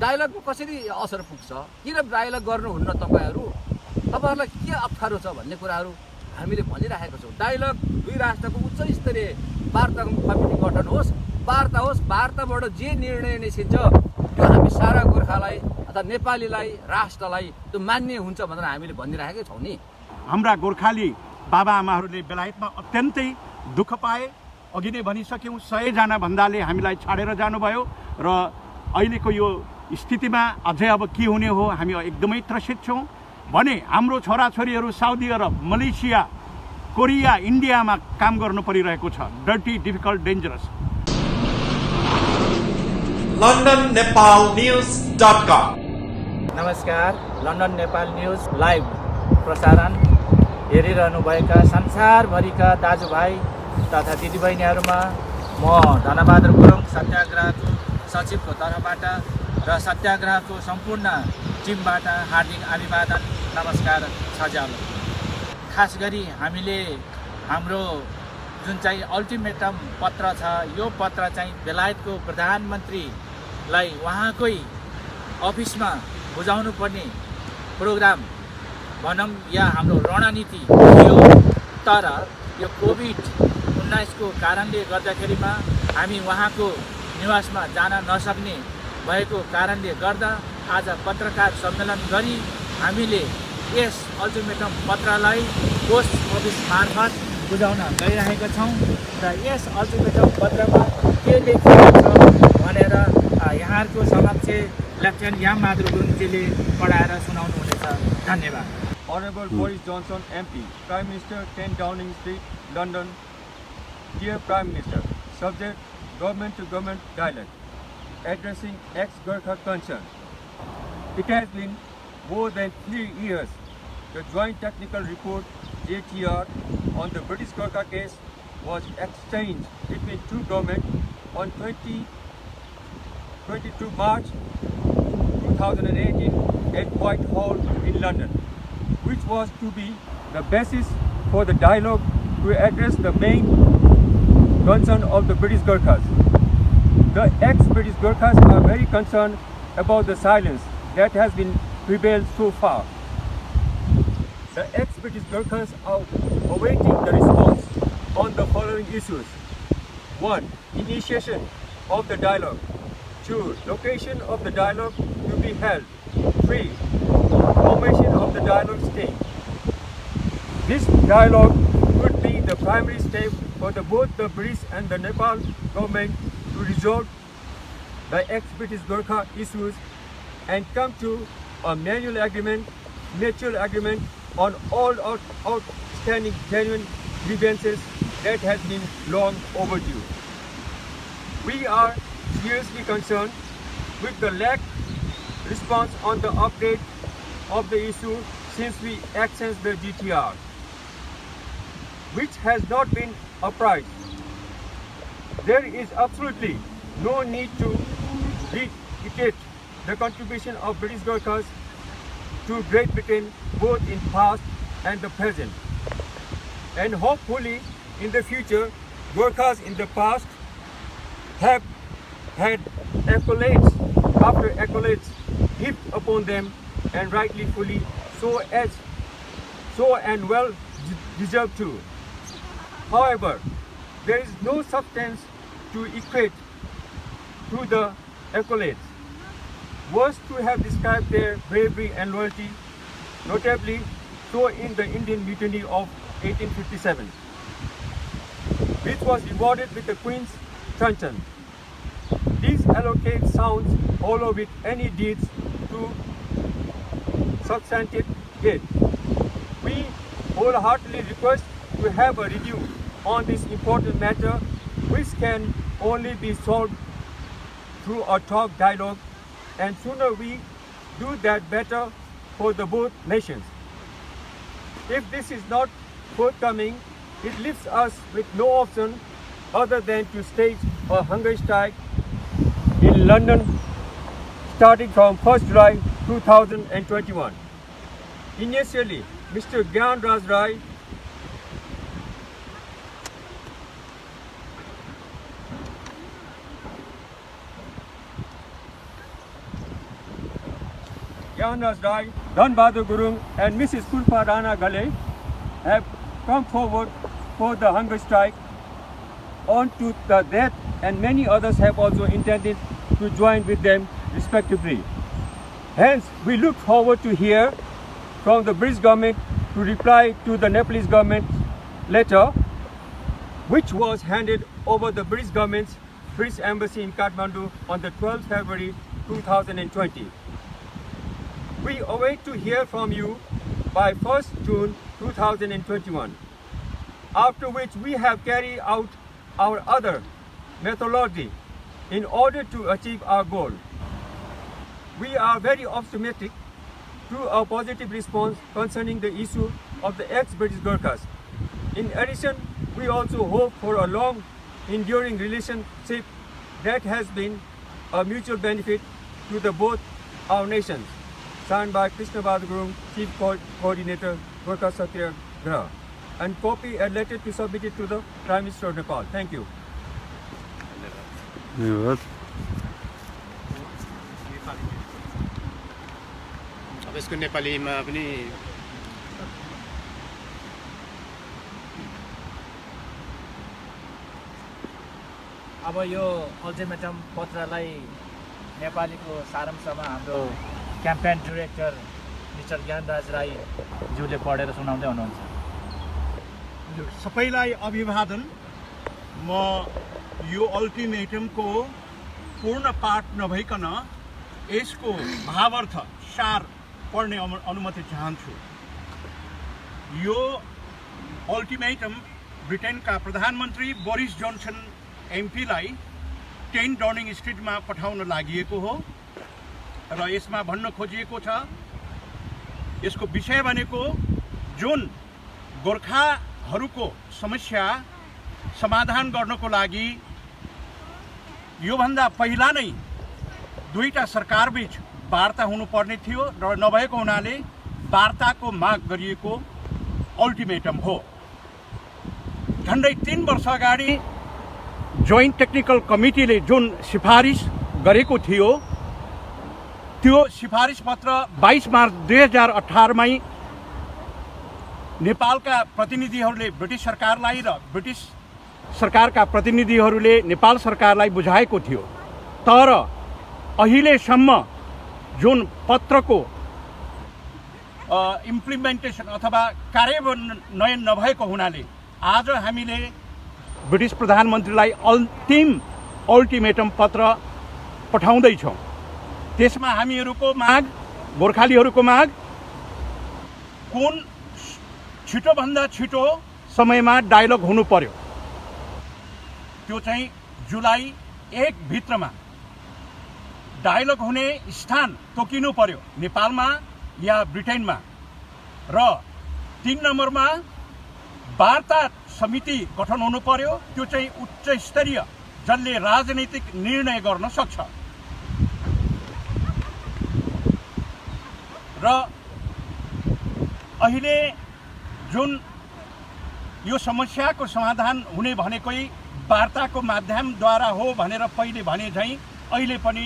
डायलगमा कसरी असर पुग्छ, किन डायलग गर्नुहुन्न तपाईँहरू, तपाईँहरूलाई के अप्ठ्यारो छ भन्ने कुराहरू हामीले भनिराखेका छौँ। डायलग दुई राष्ट्रको उच्च स्तरीय वार्ता कमिटी गठन होस्, वार्ता होस्, वार्ताबाट जे निर्णय निस्किन्छ त्यो हामी सारा गोर्खालाई अथवा नेपालीलाई, राष्ट्रलाई त्यो मान्य हुन्छ भनेर हामीले भनिराखेकै छौँ नि। हाम्रा गोर्खाली बाबाआमाहरूले बेलायतमा अत्यन्तै दुःख पाए। अघि नै भनिसक्यौँ, 100 जना भन्दाले हामीलाई छाडेर जानुभयो र अहिलेको यो स्थितिमा अझै अब के हुने हो, हामी एकदमै त्रसित छौँ। भने हाम्रो छोराछोरीहरू साउदी अरब, मलेसिया, कोरिया, इन्डियामा काम गर्नु परिरहेको छ। Dirty, difficult, dangerous. londonnepalnews.com। नमस्कार, लन्डन नेपाल न्युज लाइभ प्रसारण हेरिरहनुभएका संसारभरिका दाजुभाइ तथा दिदीबहिनीहरूमा म धनबहादुर गुरुङ सत्याग्रहको सचिवको तर्फबाट र सत्याग्रहको सम्पूर्ण टिमबाट हार्दिक अभिवादन, नमस्कार छ जालो। खास गरी हामीले हाम्रो जुन चाहिँ अल्टिमेटम पत्र छ, यो पत्र चाहिँ बेलायतको प्रधानमन्त्रीलाई उहाँकै अफिसमा बुझाउनु पर्ने प्रोग्राम भनौँ या हाम्रो रणनीति थियो। तर यो कोभिड-19 को कारणले गर्दाखेरिमा हामी उहाँको निवासमा जान नसक्ने भएको कारणले गर्दा आज पत्रकार सम्मेलन गरी हामीले यस अल्टिमेटम पत्रलाई पोस्ट अफिस मार्फत बुझाउन गइरहेका छौँ र यस अल्टिमेटम पत्रमा के लेखिएको छ भनेर यहाँहरूको समक्ष लेफ्टिनेन्ट यामबहादुर गुरुङजीले पढाएर सुनाउनु हुनेछ। धन्यवाद। Honorable Boris Johnson MP, Prime Minister, 10 Downing Street, London. Dear Prime Minister, subject government to government dialogue, addressing ex-Gurkha concern. It has been more than 3 years. The Joint Technical Report JTR on the British Gurkha case was exchanged between two governments on 22 March 2018 at Whitehall in London, which was to be the basis for the dialogue to address the main concern of the British Gurkhas. The ex-British Gurkhas are very concerned about the silence that has been prevailed so far. The ex-British Gurkhas are awaiting the response on the following issues. 1. Initiation of the dialogue. 2. Location of the dialogue to be held. 3. Formation of the dialogue stage. This dialogue would be the primary step for both the British and the Nepal government to resolve the ex-British Gurkha issues and come to a mutual agreement on all outstanding genuine grievances that has been long overdue. We are seriously concerned with the lack response on the update of the issue since we accessed the GTR, which has not been apprised. There is absolutely no need to reiterate the contribution of British Gurkhas to Great Britain both in past and the present. And hopefully in the future, Gurkhas in the past have had accolades after accolades heaped upon them, and rightly fully so and well deserved too. However, there is no substance to equate to the accolades. Worse to have described their bravery and loyalty, notably so in the Indian Mutiny of 1857, which was rewarded with the Queen's truncheon. These allocate sounds hollow with any deeds to substantiate it. We wholeheartedly request to have a review on this important matter, which can only be solved through a talk dialogue, and sooner we do that better for the both nations. If this is not forthcoming, it leaves us with no option other than to stage a hunger strike in London starting from 1st July 2021. Initially, Mr. Gyan Raj Rai, Gyanas Rai, Dhanbhadur Gurung, and Mrs. Kulpa Rana Gale have come forward for the hunger strike on to the death, and many others have also intended to join with them respectively. Hence, we look forward to hear from the British government to reply to the Nepalese government letter, which was handed over the British government's British Embassy in Kathmandu on the 12th February 2020. We await to hear from you by 1st June 2021, after which we have carried out our other methodology in order to achieve our goal. We are very optimistic through our positive response concerning the issue of the ex-British Gurkhas. In addition, we also hope for a long enduring relationship that has been a mutual benefit to the both our nations. Signed by Krishna Badar Gurung, Chief Coordinator, Gorkha Satyagraha, and copy a letter to submit it to the Prime Minister of Nepal. Thank you. अब यसको नेपालीमा पनि अब यो ultimatum पत्रलाई नेपालीको सारांशमा हाम्रो campaign director mister Gyanraj Rai ज्यूले पढेर सुनाउँदै हुनुहुन्छ। सबैलाई अभिवादन। म यो अल्टिमेटमको पूर्ण पाठ नभइकन यसको भावार्थ सार पढ्ने अनुमति चाहन्छु। यो अल्टिमेटम ब्रिटेनका प्रधानमन्त्री बोरिस जोन्सन एमपीलाई 10 डाउनिङ स्ट्रिटमा पठाउन लागिएको हो र यसमा भन्न खोजिएको छ, यसको विषय भनेको जुन गोर्खाहरूको समस्या समाधान गर्नको लागि योभन्दा पहिला नै दुईटा सरकारबीच वार्ता हुनुपर्ने थियो र नभएको हुनाले वार्ताको माग गरिएको अल्टिमेटम हो। झन्डै 3 वर्ष अगाडि जोइन्ट टेक्निकल कमिटीले जुन सिफारिस गरेको थियो त्यो सिफारिस पत्र 22 मार्च 2018 मै नेपालका प्रतिनिधिहरूले ब्रिटिस सरकारलाई र ब्रिटिस सरकारका प्रतिनिधिहरूले नेपाल सरकारलाई बुझाएको थियो। तर अहिलेसम्म जुन पत्रको इम्प्लिमेन्टेसन अथवा कार्यान्वयन नभएको हुनाले आज हामीले ब्रिटिस प्रधानमन्त्रीलाई अन्तिम अल्टिमेटम पत्र पठाउँदैछौँ। त्यसमा हामीहरूको माग, गोर्खालीहरूको माग कुन छिटोभन्दा छिटो समयमा डायलग हुनु पर्यो, त्यो चाहिँ जुलाई 1 भित्रमा डायलग हुने स्थान तोकिनु पर्यो, नेपालमा या ब्रिटेनमा। र 3 नम्बरमा वार्ता समिति गठन हुनु पर्यो, त्यो चाहिँ उच्च स्तरीय जसले राजनीतिक निर्णय गर्न सक्छ। र अहिले जुन यो समस्याको समाधान हुने भनेकै वार्ताको माध्यमद्वारा हो भनेर पहिले भने झैँ अहिले पनि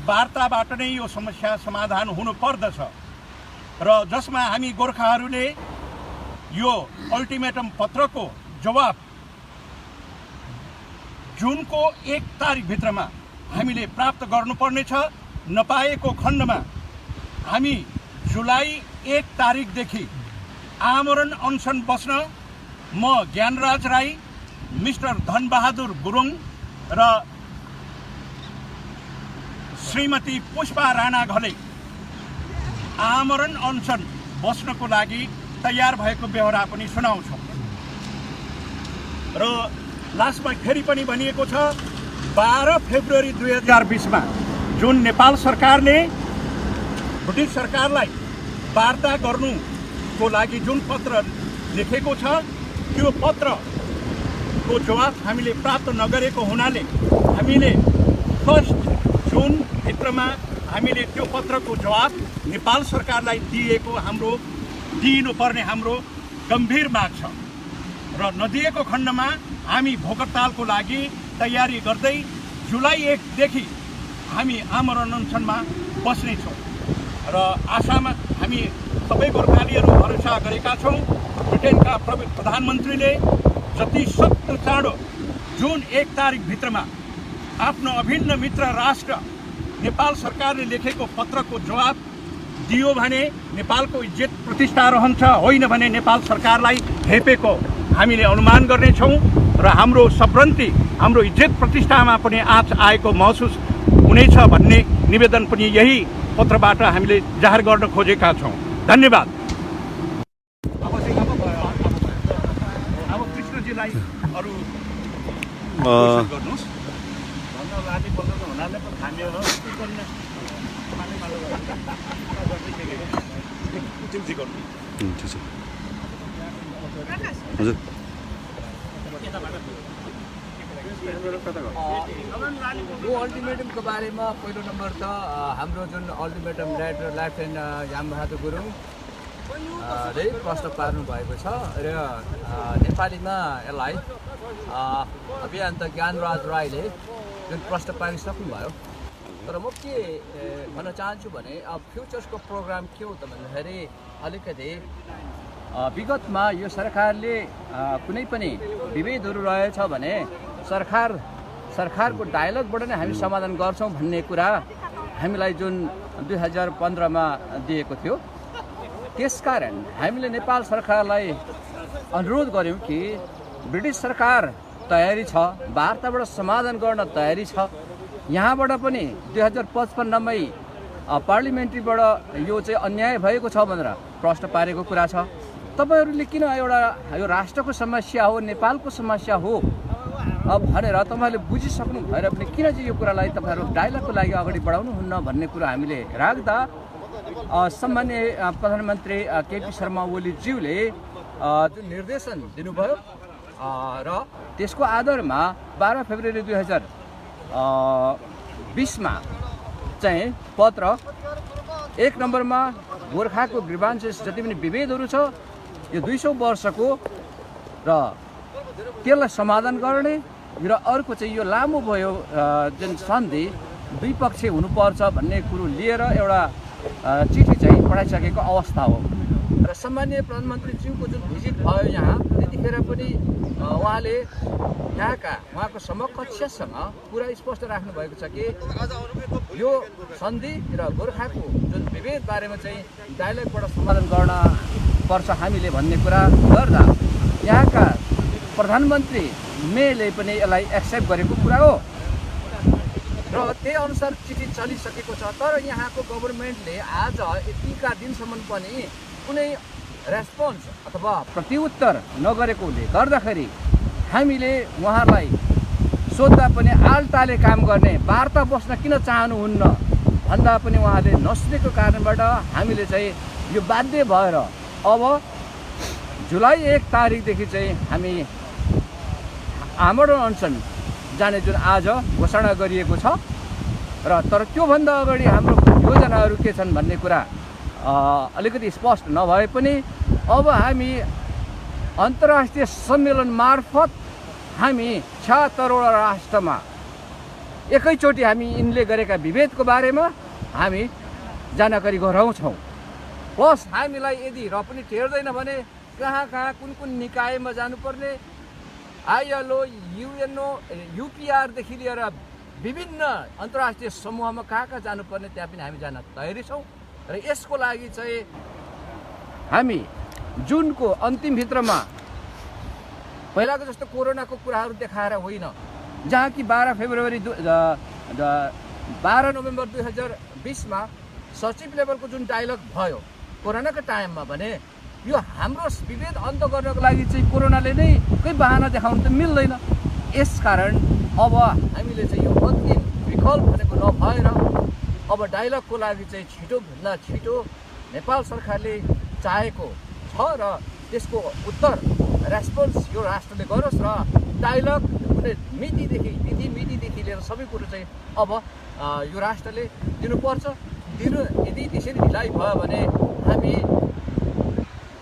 वार्ताबाट नै यो समस्या समाधान हुनु पर्दछ र जसमा हामी गोर्खाहरूले यो अल्टिमेटम पत्रको जवाब जुनको 1 तारिक भित्रमा हामीले प्राप्त गर्नुपर्नेछ। नपाएको खण्डमा हामी जुलाई 1 तारिकदेखि आमरण अनसन बस्न म ज्ञानराज राई, मिस्टर धनबहादुर गुरुङ र श्रीमती पुष्पा राणा घले आमरण अनसन बस्नको लागि तयार भएको बेहोरा पनि सुनाउँछौँ। र लास्टमा फेरि पनि भनिएको छ 12 फेब्रुअरी 2020 मा जुन नेपाल सरकारले ब्रिटिस सरकारलाई वार्ता गर्नुको लागि जुन पत्र लेखेको छ त्यो पत्रको जवाब हामीले प्राप्त नगरेको हुनाले हामीले 1 जुन भित्रमा हामीले त्यो पत्रको जवाब नेपाल सरकारलाई दिनुपर्ने हाम्रो गम्भीर माग छ र नदिएको खण्डमा हामी भोकहडतालको लागि तयारी गर्दै जुलाई 1 देखि हामी आमरण अनसनमा बस्नेछौँ। र आशामा हामी सबै गोर्खालीहरू भरोसा गरेका छौँ। ब्रिटेनका प्रधानमन्त्रीले जति सक्दो चाँडो जुन 1 तारिकभित्रमा आफ्नो अभिन्न मित्र राष्ट्र नेपाल सरकारले लेखेको पत्रको जवाब दियो भने नेपालको इज्जत प्रतिष्ठा रहन्छ, होइन भने नेपाल सरकारलाई हेपेको हामीले अनुमान गर्नेछौँ र हाम्रो सबरन्ती हाम्रो इज्जत प्रतिष्ठामा पनि आँच आएको महसुस हुनेछ भन्ने निवेदन पनि यही पत्रबाट हामीले जाहेर गर्न खोजेका छौँ। धन्यवाद। अब कृष्णजीलाई अरू गर्नुहोस्। हजुर यो अल्टिमेटमको बारेमा पहिलो नम्बर त हाम्रो जुन ultimatum writer lieutenant Yam Bahadur Gurung ले प्रश्न पार्नु भएको छ र नेपालीमा यसलाई अभियन्ता ज्ञानराज राईले जुन प्रश्न पारिसक्नुभयो। तर म के भन्न चाहन्छु भने अब फ्युचर्सको प्रोग्राम के हो त भन्दाखेरि अलिकति विगतमा यो सरकारले कुनै पनि विभेदहरू रहेछ भने सरकारको डायलगबाट नै हामी समाधान गर्छौँ भन्ने कुरा हामीलाई जुन 2015मा दिएको थियो। त्यसकारण हामीले नेपाल सरकारलाई अनुरोध गऱ्यौँ कि ब्रिटिस सरकार तयारी छ, वार्ताबाट समाधान गर्न तयारी छ। यहाँबाट पनि 2055मै पार्लिमेन्ट्रीबाट यो चाहिँ अन्याय भएको छ भनेर प्रश्न पारेको कुरा छ। तपाईँहरूले किन एउटा यो राष्ट्रको समस्या हो, नेपालको समस्या हो भनेर तपाईँहरूले बुझिसक्नु भएर पनि किन चाहिँ यो कुरालाई तपाईँहरू डायलगको लागि अगाडि बढाउनुहुन्न भन्ने कुरा हामीले राख्दा सम्मान्य प्रधानमन्त्री केपी शर्मा ओलीज्यूले जुन निर्देशन दिनुभयो र त्यसको आधारमा 12 फेब्रुअरी 2020मा चाहिँ पत्र 1 नम्बरमा गोर्खाको ग्रिभान्सेस जति पनि विभेदहरू छ यो 200 वर्षको र त्यसलाई समाधान गर्ने र अर्को चाहिँ यो लामो भयो जुन सन्धि द्विपक्षीय हुनुपर्छ भन्ने कुरो लिएर एउटा चिठी चाहिँ पठाइसकेको अवस्था हो। र सम्मान्य प्रधानमन्त्रीज्यूको जुन भिजिट भयो यहाँ त्यतिखेर पनि उहाँले उहाँको समकक्षसँग पुरा स्पष्ट राख्नु भएको छ कि यो सन्धि र गोर्खाको जुन विभेद बारेमा चाहिँ डायलगबाट समाधान गर्न पर्छ हामीले भन्ने कुरा गर्दा यहाँका प्रधानमन्त्री मेले पनि यसलाई एक्सेप्ट गरेको कुरा हो र त्यही अनुसार चिठी चलिसकेको छ। तर यहाँको गभर्मेन्टले आज यतिका दिनसम्म पनि कुनै रेस्पोन्स अथवा प्रत्युत्तर नगरेकोले गर्दाखेरि हामीले उहाँलाई सोद्धा पनि आलटाले काम गर्ने, वार्ता बस्न किन चाहनुहुन्न भन्दा पनि उहाँले नसुनेको कारणबाट हामीले चाहिँ यो बाध्य भएर अब जुलाई 1 तारिकदेखि चाहिँ हामी आमरण अनसन जाने जुन आज घोषणा गरिएको छ। र तर त्योभन्दा अगाडि हाम्रो योजनाहरू के छन् भन्ने कुरा अलिकति स्पष्ट नभए पनि अब हामी अन्तर्राष्ट्रिय सम्मेलन मार्फत हामी 76 राष्ट्रमा एकैचोटि हामी यिनले गरेका विभेदको बारेमा हामी जानकारी गराउँछौँ। प्लस हामीलाई यदि र पनि टेर्दैन भने कहाँ कुन निकायमा जानुपर्ने आइएलओ, युएनओ, युपिआरदेखि लिएर विभिन्न अन्तर्राष्ट्रिय समूहमा कहाँ जानुपर्ने त्यहाँ पनि हामी जान तयारी छौँ। र यसको लागि चाहिँ हामी जुनको अन्तिमभित्रमा पहिलाको जस्तो कोरोनाको कुराहरू देखाएर होइन, जहाँ कि 12 नोभेम्बर 2020मा सचिव लेभलको जुन डायलग भयो कोरोनाको टाइममा भने यो हाम्रो विभेद अन्त गर्नको लागि चाहिँ कोरोनाले नै कोही बहाना देखाउनु त मिल्दैन। यसकारण अब हामीले चाहिँ यो अन्तिम विकल्प भनेको नभएर अब डायलगको लागि चाहिँ छिटोभन्दा छिटो नेपाल सरकारले चाहेको छ र त्यसको उत्तर रेस्पोन्स यो राष्ट्रले गरोस् र डायलग कुनै मितिदेखि लिएर सबै कुरो चाहिँ अब यो राष्ट्रले दिनुपर्छ। यदि त्यसरी ढिलाइ भयो भने हामी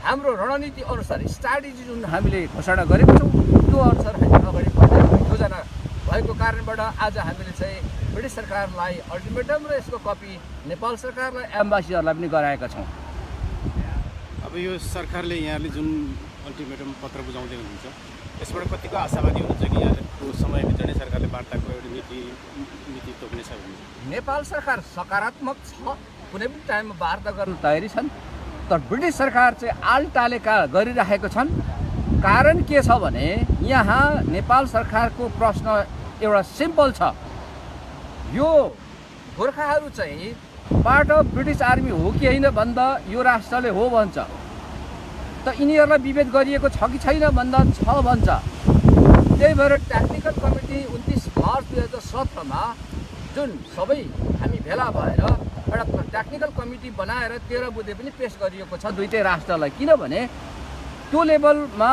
हाम्रो रणनीति अनुसार स्ट्राटेजी जुन हामीले घोषणा गरेको छौँ त्यो अनुसार हामी अगाडि बढ्दै योजना भएको कारणबाट आज हामीले चाहिँ ब्रिटिस सरकारलाई अल्टिमेटम र यसको कपी नेपाल सरकारलाई एम्बासीहरूलाई पनि गराएका छौँ। अब यो सरकारले यहाँले जुन अल्टिमेटम पत्र बुझाउँदै हुनुहुन्छ यसबाट कतिको आशावादी हुनुहुन्छ कि यहाँको समयभित्र नै सरकारले वार्ताको एउटा नीति तोक्नेछ भने? नेपाल सरकार सकारात्मक छ, कुनै पनि टाइममा वार्ता गर्न तयारी छन्, तर ब्रिटिस सरकार चाहिँ आलटाले गरिराखेको छन्। कारण के छ भने यहाँ नेपाल सरकारको प्रश्न एउटा सिम्पल छ, यो गोर्खाहरू चाहिँ पार्ट अफ ब्रिटिस आर्मी हो कि होइन भन्दा यो राष्ट्रले हो भन्छ, त यिनीहरूलाई विभेद गरिएको छ कि छैन भन्दा छ भन्छ। त्यही भएर टेक्निकल कमिटी 29 मार्च 2017मा जुन सबै हामी भेला भएर एउटा टेक्निकल कमिटी बनाएर 13 बुँदे पनि पेश गरिएको छ दुईटै राष्ट्रलाई। किनभने त्यो लेभलमा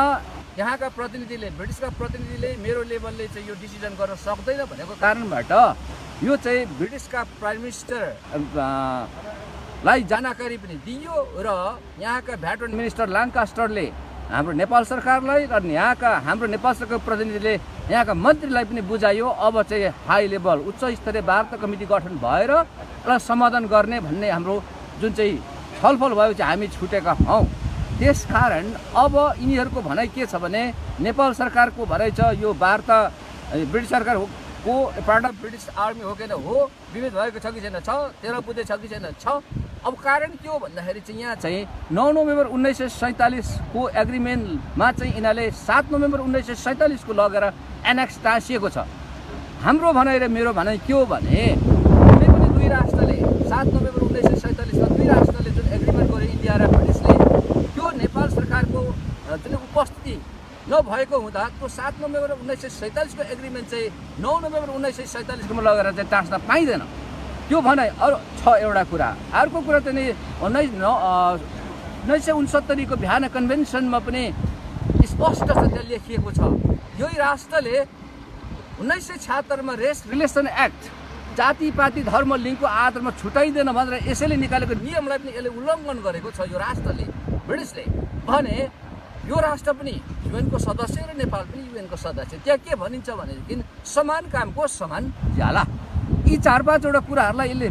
यहाँका प्रतिनिधिले, ब्रिटिसका प्रतिनिधिले मेरो लेभलले चाहिँ यो डिसिजन गर्न सक्दैन भनेको कारणबाट यो चाहिँ ब्रिटिसका प्राइम मिनिस्टर लाई जानकारी पनि दियो र यहाँका भेटरन मिनिस्टर लाङ्कास्टरले हाम्रो नेपाल सरकारलाई र यहाँका हाम्रो नेपाल सरकारको प्रतिनिधिले यहाँका मन्त्रीलाई पनि बुझायो अब चाहिँ हाई लेभल उच्च स्तरीय वार्ता कमिटी गठन भएर र समाधान गर्ने भन्ने हाम्रो जुन चाहिँ छलफल भयो चाहिँ हामी छुटेका हौँ। त्यसकारण अब यिनीहरूको भनाइ के छ भने नेपाल सरकारको भनाइ छ यो वार्ता ब्रिटिस सरकार को पार्ट अफ ब्रिटिस आर्मी हो कि हो, विभेद भएको छ कि छैन, छ, 13 बुँदे छ कि छैन, छ। अब कारण के हो भन्दाखेरि चाहिँ यहाँ चाहिँ 9 नोभेम्बर 1947 को एग्रिमेन्टमा चाहिँ यिनीहरूले 7 नोभेम्बर 1947 को लगेर एनेक्स टाँसिएको छ। हाम्रो भनाइ र मेरो भनाइ के हो भने कुनै पनि दुई राष्ट्रले 7 नोभेम्बर 1947 मा दुई राष्ट्रले जुन एग्रिमेन्ट गर्यो इन्डिया र ब्रिटिसले, त्यो नेपाल सरकारको जुन उपस्थिति नभएको हुँदा त्यो 7 नोभेम्बर 1947 को एग्रिमेन्ट चाहिँ 9 नोभेम्बर 1947 को लगेर चाहिँ टाँस्न पाइँदैन। त्यो भनाइ अरू छ एउटा कुरा। अर्को कुरा चाहिँ 1969 को भ्याना कन्भेन्सनमा पनि स्पष्ट त्यहाँ लेखिएको छ यही राष्ट्रले 1976 मा रेस रिलेसन एक्ट जातिपाती धर्म लिङ्गको आधारमा छुटाइँदैन भनेर यसैले निकालेको नियमलाई पनि यसले उल्लङ्घन गरेको छ यो राष्ट्रले, ब्रिटिसले। भने यो राष्ट्र पनि युएनको सदस्य र नेपाल पनि युएनको सदस्य। त्यहाँ के भनिन्छ भनेदेखि समान कामको समान ज्याला। यी 4-5वटा कुराहरूलाई यसले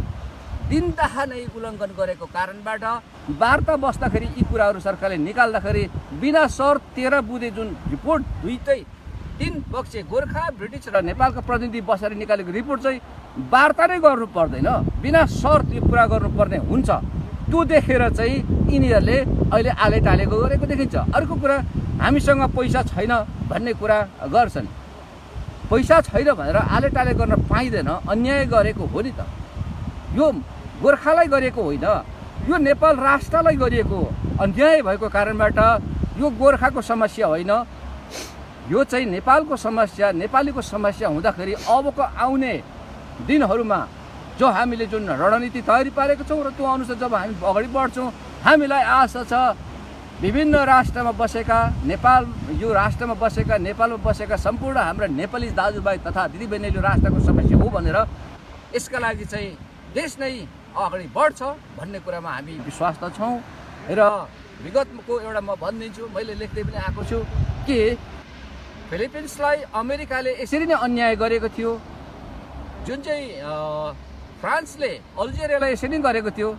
दिनदाहा नै उल्लङ्घन गरेको कारणबाट वार्ता बस्दाखेरि यी कुराहरू सरकारले निकाल्दाखेरि बिना शर्त 13 बुँदे जुन रिपोर्ट दुईटै 3 पक्ष गोर्खा, ब्रिटिस र नेपालका प्रतिनिधि बसेर निकालेको रिपोर्ट चाहिँ वार्ता नै गर्नु पर्दैन, बिना शर्त यो पुरा गर्नुपर्ने हुन्छ। त्यो देखेर चाहिँ यिनीहरूले अहिले आले टालेको गरेको देखिन्छ। अर्को कुरा हामीसँग पैसा छैन भन्ने कुरा गर्छन्। पैसा छैन भनेर आले टाले गर्न पाइँदैन, अन्याय गरेको हो नि त। यो गोर्खालाई गरेको होइन, यो नेपाल राष्ट्रलाई गरिएको अन्याय भएको कारणबाट यो गोर्खाको समस्या होइन, यो चाहिँ नेपालको समस्या, नेपालीको समस्या हुँदाखेरि अबको आउने दिनहरूमा जो हामीले जुन रणनीति तयारी पारेको छौँ र त्यो अनुसार जब हामी अगाडि बढ्छौँ हामीलाई आशा छ विभिन्न राष्ट्रमा बसेका यो राष्ट्रमा बसेका नेपालमा बसेका सम्पूर्ण हाम्रा नेपाली दाजुभाइ तथा दिदीबहिनीले राष्ट्रको समस्या हो भनेर यसका लागि चाहिँ देश नै अगाडि बढ्छ भन्ने कुरामा हामी विश्वास त छौँ। र विगतको एउटा म भनिदिन्छु, मैले लेख्दै पनि आएको छु कि फिलिपिन्सलाई अमेरिकाले यसरी नै अन्याय गरेको थियो, जुन चाहिँ फ्रान्सले अल्जेरियालाई यसरी नै गरेको थियो।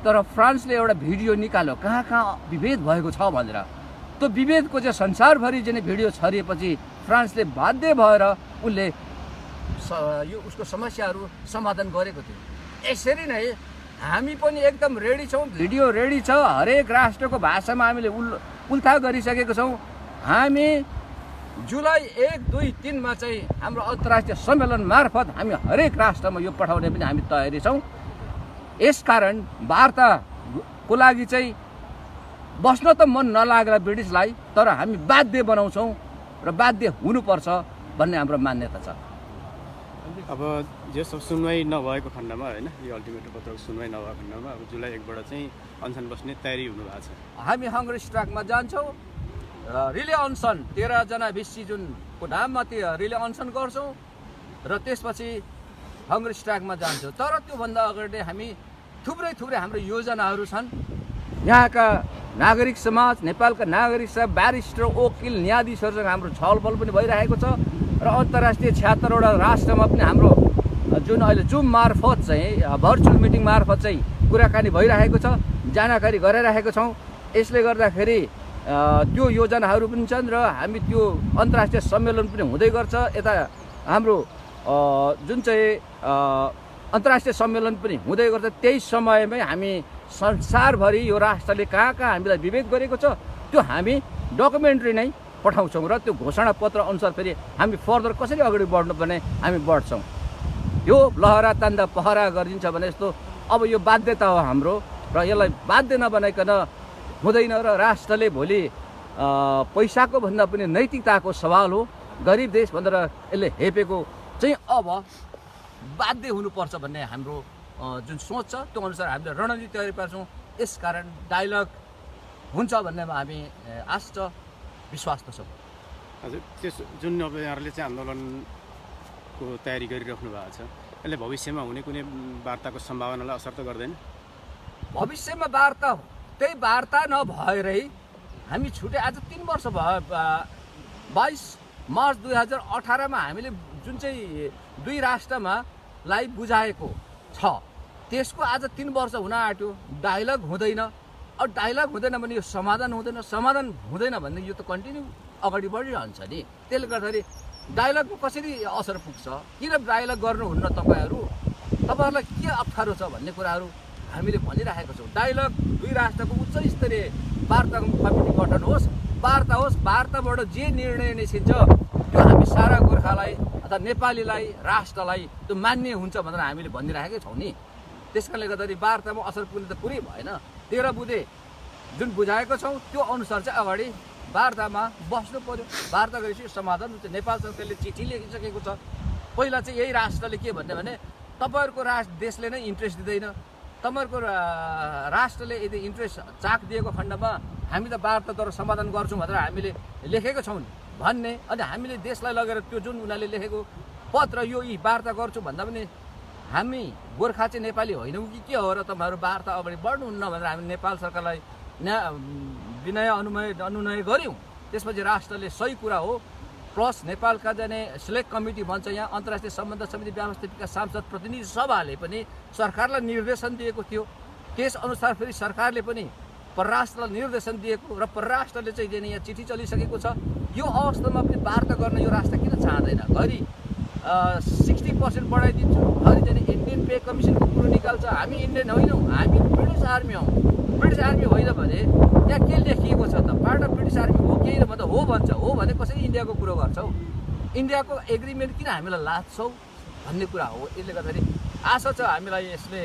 तर फ्रान्सले एउटा भिडियो निकाल्यो कहाँ कहाँ विभेद भएको छ भनेर। त्यो विभेदको चाहिँ संसारभरि चाहिँ भिडियो छरिएपछि फ्रान्सले बाध्य भएर उसले यो उसको समस्याहरू समाधान गरेको थियो। यसरी नै हामी पनि एकदम रेडी छौँ, भिडियो रेडी छ, हरेक राष्ट्रको भाषामा हामीले उल्था गरिसकेको छौँ। हामी जुलाई 1, 2, 3 मा चाहिँ हाम्रो अन्तर्राष्ट्रिय सम्मेलन मार्फत हामी हरेक राष्ट्रमा यो पठाउने पनि हामी तयारी छौँ। यसकारण वार्ताको लागि चाहिँ बस्न त मन नलाग्ला ब्रिटिसलाई, तर हामी बाध्य बनाउँछौँ र बाध्य हुनुपर्छ भन्ने हाम्रो मान्यता छ। अब जे सब सुनवाई नभएको खण्डमा होइन, यो अल्टिमेटम पत्रको सुनवाई नभएको खण्डमा अब जुलाई 1 बाट चाहिँ अनसन बस्ने तयारी हुनुभएको छ। हामी हङ्गर स्ट्राइकमा जान्छौँ, रिले अनसन 13 जना भिसी जुनको नाममा त्यो रिले अनसन गर्छौँ र त्यसपछि हङ्गर स्ट्राइकमा जान्छौँ। तर त्योभन्दा अगाडि हामी थुप्रै हाम्रो योजनाहरू छन्। यहाँका नागरिक समाज, नेपालका नागरिक समाज, ब्यारिस्टर, वकिल, न्यायाधीशहरूसँग हाम्रो छलफल पनि भइरहेको छ र अन्तर्राष्ट्रिय 76वटा राष्ट्रमा पनि हाम्रो जुन अहिले जुम मार्फत चाहिँ भर्चुअल मिटिङ मार्फत चाहिँ कुराकानी भइरहेको छ, जानकारी गराइरहेको छौँ। यसले गर्दाखेरि त्यो योजनाहरू पनि छन् र हामी त्यो अन्तर्राष्ट्रिय सम्मेलन पनि हुँदै गर्छ। यता हाम्रो जुन चाहिँ अन्तर्राष्ट्रिय सम्मेलन पनि हुँदै गर्छ, त्यही समयमै हामी संसारभरि यो राष्ट्रले कहाँ कहाँ हामीलाई विभेद गरेको छ त्यो हामी डकुमेन्ट्री नै पठाउँछौँ र त्यो घोषणापत्र अनुसार फेरि हामी फर्दर कसरी अगाडि बढ्नुपर्ने हामी बढ्छौँ। यो लहरा तान्दा पहरा गरिदिन्छ भने जस्तो अब यो बाध्यता हो हाम्रो र यसलाई बाध्य नबनाइकन हुँदैन र राष्ट्रले भोलि पैसाको भन्दा पनि नैतिकताको सवाल हो। गरिब देश भनेर यसले हेपेको चाहिँ अब बाध्य हुनुपर्छ भन्ने हाम्रो जुन सोच छ त्यो अनुसार हामीले रणनीति तयारी पार्छौँ। यसकारण डायलग हुन्छ भन्नेमा हामी आश छ, विश्वास त छ। हजुर, त्यस जुन अब यहाँहरूले चाहिँ आन्दोलनको तयारी गरिराख्नु भएको छ, यसले भविष्यमा हुने कुनै वार्ताको सम्भावनालाई असर त गर्दैन? भविष्यमा वार्ता त्यही वार्ता नभएरै हामी छुटे आज 3 वर्ष भयो। 22 मार्च 2018मा हामीले जुन चाहिँ दुई राष्ट्रमा लाई बुझाएको छ त्यसको आज 3 वर्ष हुन आँट्यो, डायलग हुँदैन। अब डायलग हुँदैन भने यो समाधान हुँदैन, समाधान हुँदैन भने यो त कन्टिन्यू अगाडि बढिरहन्छ नि। त्यसले गर्दाखेरि डायलगको कसरी असर पुग्छ, किन डायलग गर्नुहुन्न तपाईँहरूलाई के अप्ठ्यारो छ भन्ने कुराहरू हामीले भनिरहेका छौँ। डायलग दुई राष्ट्रको उच्च स्तरीय वार्ता कमिटी गठन होस्, वार्ता होस्, वार्ताबाट जे निर्णय निस्किन्छ त्यो हामी सारा गोर्खालाई अथवा नेपालीलाई राष्ट्रलाई त्यो मान्य हुन्छ भनेर हामीले भनिरहेकै छौँ नि। त्यसकारणले गर्दाखेरि वार्तामा असर पुग्ने त पुरै भएन। 13 बुँदे जुन बुझाएको छौँ त्यो अनुसार चाहिँ अगाडि वार्तामा बस्नु पर्यो। वार्ता गरेपछि समाधान हुन्छ। नेपाल सरकारले चिठी लेखिसकेको छ। पहिला चाहिँ यही राष्ट्रले के भन्ने भने तपाईँहरूको देशले नै इन्ट्रेस्ट दिँदैन, तपाईँहरूको राष्ट्रले यदि इन्ट्रेस्ट चाक दिएको खण्डमा हामी त वार्ताद्वारा समाधान गर्छौँ भनेर हामीले लेखेको छौँ भन्ने। अनि हामीले देशलाई लगेर त्यो जुन उनीहरूले लेखेको पत्र यो वार्ता गर्छु भन्दा पनि हामी गोर्खा चाहिँ नेपाली होइनौँ कि के हो र तपाईँहरू वार्ता अगाडि बढ्नुहुन्न भनेर हामी नेपाल सरकारलाई विनय अनुनय गऱ्यौँ। त्यसपछि राष्ट्रले सही कुरा हो, प्लस नेपालका जाने सिलेक्ट कमिटी भन्छ यहाँ अन्तर्राष्ट्रिय सम्बन्ध समिति व्यवस्थापिका सांसद प्रतिनिधि सभाले पनि सरकारलाई निर्देशन दिएको थियो। त्यसअनुसार फेरि सरकारले पनि परराष्ट्रलाई निर्देशन दिएको र परराष्ट्रले चाहिँ जाने यहाँ चिठी चलिसकेको छ। यो अवस्थामा पनि वार्ता गर्न यो राष्ट्र किन चाहँदैन? घरि 60% बढाइदिन्छु, घरि जाने इन्डियन पे कमिसनको कुरो निकाल्छ। हामी इन्डियन होइनौँ, हामी ब्रिटिस आर्मी हौँ। ब्रिटिस आर्मी होइन भने त्यहाँ के लेखिएको छ त? पार्ट अफ ब्रिटिस आर्मी हो कि भन्दा हो भन्छ। हो भने कसरी इन्डियाको कुरो गर्छौ? इन्डियाको एग्रिमेन्ट किन हामीलाई लाच्छौ भन्ने कुरा हो। यसले गर्दाखेरि आशा छ हामीलाई यसले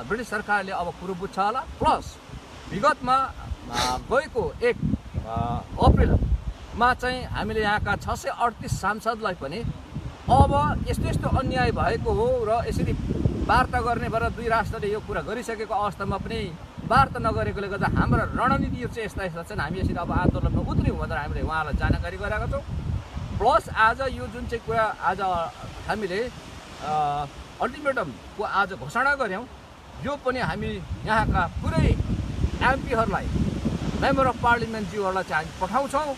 ब्रिटिस सरकारले अब कुरो बुझ्छ होला। प्लस विगतमा गएको 1 अप्रिलमा चाहिँ हामीले यहाँका 638 सांसदलाई पनि अब यस्तो यस्तो अन्याय भएको हो र यसरी वार्ता गर्ने भएर दुई राष्ट्रले यो कुरा गरिसकेको अवस्थामा पनि वार्ता नगरेकोले गर्दा हाम्रा रणनीतिहरू चाहिँ यस्ता यस्ता छन्। हामी यसरी अब आन्दोलनमा उत्रियौँ भनेर हामीले उहाँलाई जानकारी गराएका छौँ। प्लस आज यो जुन चाहिँ कुरा आज हामीले अल्टिमेटमको आज घोषणा गऱ्यौँ, यो पनि हामी यहाँका पुरै एमपीहरूलाई मेम्बर अफ पार्लिमेन्टज्यूहरूलाई चाहिँ हामी पठाउँछौँ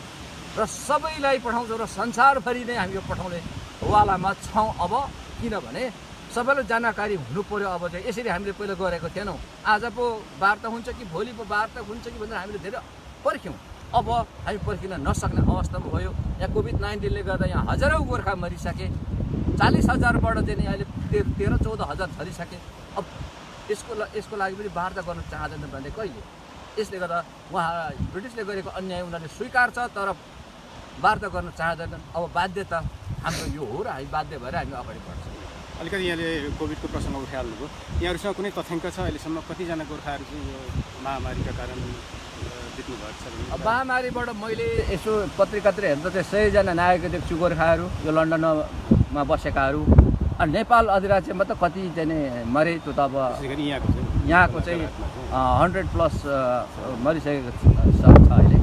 र सबैलाई पठाउँछौँ र संसारभरि नै हामी यो पठाउने वालामा छौँ। अब किनभने सबैलाई जानकारी हुनु पर्यो। अब चाहिँ यसरी हामीले पहिला गरेको थिएनौँ, आज पो वार्ता हुन्छ कि भोलि पो वार्ता हुन्छ कि भनेर हामीले धेरै पर्ख्यौँ। अब हामी पर्खिन नसक्ने अवस्थामा भयो। यहाँ कोभिड-19ले गर्दा यहाँ हजारौँ गोर्खा मरिसके, 40,000बाट चाहिँ अहिले 13-14,000 झरिसके। अब यसको लागि पनि वार्ता गर्न चाहँदैन भने कहिले? यसले गर्दा उहाँ ब्रिटिसले गरेको अन्याय उनीहरूले स्वीकार्छ तर वार्ता गर्न चाहँदैनन्। अब बाध्यता हाम्रो यो हो र हामी बाध्य भएर हामी अगाडि बढ्छौँ। अलिकति यहाँले कोभिडको प्रसङ्ग उठाइहाल्नुभयो। यहाँहरूसँग कुनै तथ्याङ्क छ अहिलेसम्म कतिजना गोर्खाहरू चाहिँ यो महामारीका कारण बित्नु भएको छ? अब महामारीबाट मैले यसो पत्रिकातिर हेर्दा चाहिँ 100जना नागरिक देख्छु गोर्खाहरू, यो लन्डनमा बसेकाहरू। अनि नेपाल अधिराज्यमा त कति चाहिँ मरे त्यो त अब यहाँको चाहिँ 100+ मरिसकेको छ अहिले।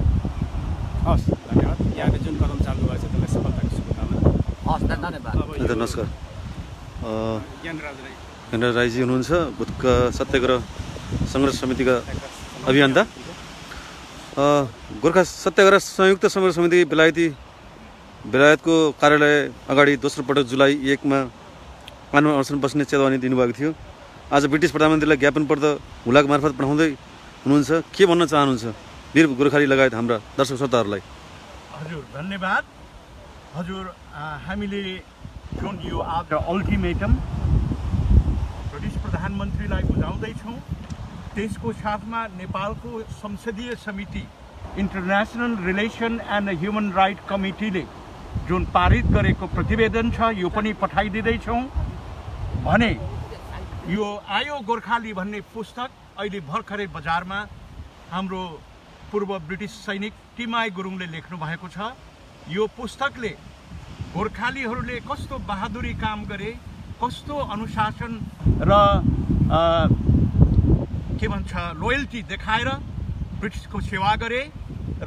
हस्, धन्यवाद। यहाँले जुन कदम चाल्नु भएको छ त्यसलाई सफलताको शुभकामना। हस्, धन्यवाद। नमस्कार, ज्ञानराज राईजी हुनुहुन्छ, बुद्धका सत्याग्रह सङ्घर्ष समितिका अभियन्ता। गोर्खा सत्याग्रह संयुक्त सङ्घर्ष समिति बेलायतको कार्यालय अगाडि दोस्रो पटक जुलाई 1मा आमरण अनसन बस्ने चेतावनी दिनुभएको थियो। आज ब्रिटिस प्रधानमन्त्रीलाई ज्ञापन पत्र हुलाक मार्फत पठाउँदै हुनुहुन्छ, के भन्न चाहनुहुन्छ वीर गोर्खाली लगायत हाम्रा दर्शक श्रोताहरूलाई? हजुर धन्यवाद। हजुर हामीले जुन यो आज अल्टिमेटम ब्रिटिस प्रधानमन्त्रीलाई बुझाउँदैछौँ, त्यसको साथमा नेपालको संसदीय समिति international relation and human right कमिटीले जुन पारित गरेको प्रतिवेदन छ यो पनि पठाइदिँदैछौँ। भने यो आयो गोर्खाली भन्ने पुस्तक अहिले भर्खरै बजारमा हाम्रो पूर्व ब्रिटिस सैनिक टिमाई गुरुङले लेख्नु भएको छ। यो पुस्तकले गोर्खालीहरूले कस्तो बहादुरी काम गरे, कस्तो अनुशासन र के भन्छ लोयल्टी देखाएर ब्रिटिसको सेवा गरे